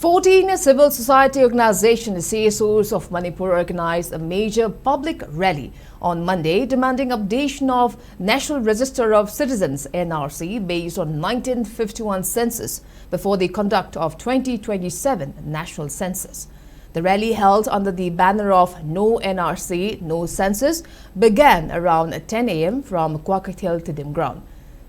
14 civil society organizations, Csos of Manipur, organized a major public rally on Monday demanding updation of National Register of Citizens (NRC) based on 1951 census before the conduct of 2027 national census. The rally, held under the banner of No NRC, No Census, began around 10 a.m. from Kwakathel to Dim Ground.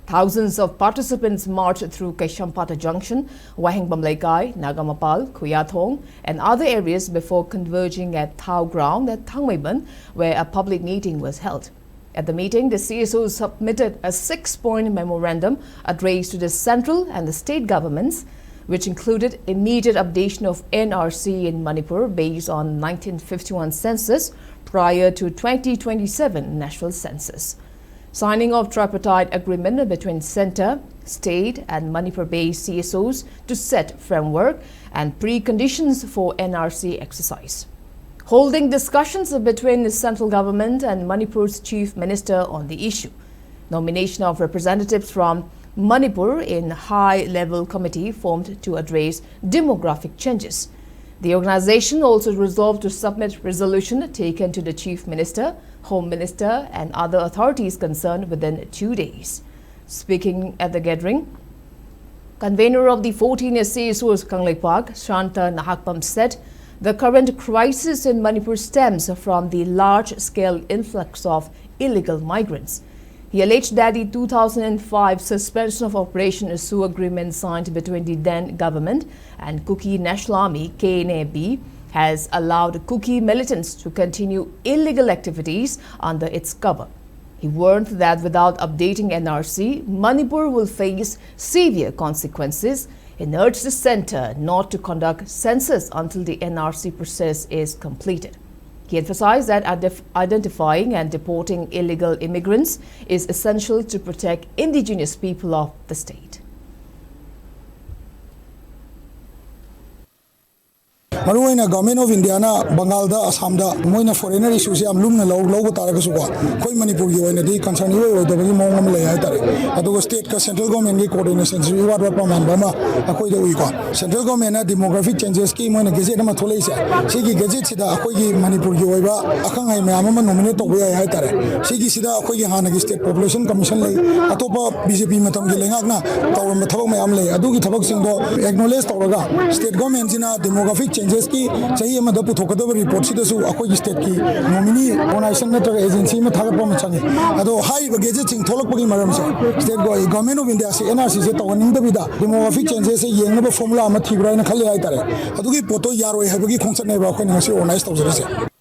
Thousands of participants marched through Kaishampata Junction, Wahingbam Laikai, Nagamapal, Kuyathong, and other areas before converging at Thao Ground at Thangmaiban, where a public meeting was held. At the meeting, the CSO submitted a 6-point memorandum addressed to the central and the state governments, which included immediate updation of NRC in Manipur based on 1951 census prior to 2027 national census. Signing of tripartite agreement between centre, state and Manipur-based CSOs to set framework and preconditions for NRC exercise. Holding discussions between the central government and Manipur's chief minister on the issue. Nomination of representatives from Manipur in high-level committee formed to address demographic changes. The organization also resolved to submit resolution taken to the Chief Minister, Home Minister and other authorities concerned within 2 days. Speaking at the gathering, convener of the 14 CSOs Kanglei Park, Shanta Nahakpam, said the current crisis in Manipur stems from the large-scale influx of illegal migrants. He alleged that the 2005 suspension of Operation Issue agreement signed between the then government and Kuki National Army (KNAB) has allowed Kuki militants to continue illegal activities under its cover. He warned that without updating NRC, Manipur will face severe consequences and urged the centre not to conduct census until the NRC process is completed. He emphasized that identifying and deporting illegal immigrants is essential to protect indigenous people of the state. Maruina Government of India na Bengal da Assam da moina foreigner issues am lumna logo taraga suwa koi Manipur gi oina di concern yo da gi mong am le ai tare adu state ka central government gi coordination ji wa pa man ba ma akoi da ui ko central government na demographic changes ki moina gazette ma tholei se sigi gazette sida akoi gi Manipur gi oiba akhang ai ma ma nominate to ya ai tare sigi sida akoi gi hana gi state population commission le atopa BJP matam gi lengak na tawam thabak ma am le adu gi thabak sing do acknowledge tawraga state government jina demographic changes की चाहिए मदद पुथोकदब report सिदसु अखोई state की nominee organisation नत्रग agency में थागत पम चंगे अदो high बगेजे चिंग थोलकपगी मरम से स्टेट गवर्नमेंट ऑफ इंडिया से एनआरसी से तवनिंगदबिदा डेमोग्राफिक चेंजेस से येंगब फॉर्मूला अमा थिब्राइन खले आइ तारे अदुगी पोतो यारोय हबगी खोंचने बा अखोई नसी ऑर्गेनाइज तौजरसे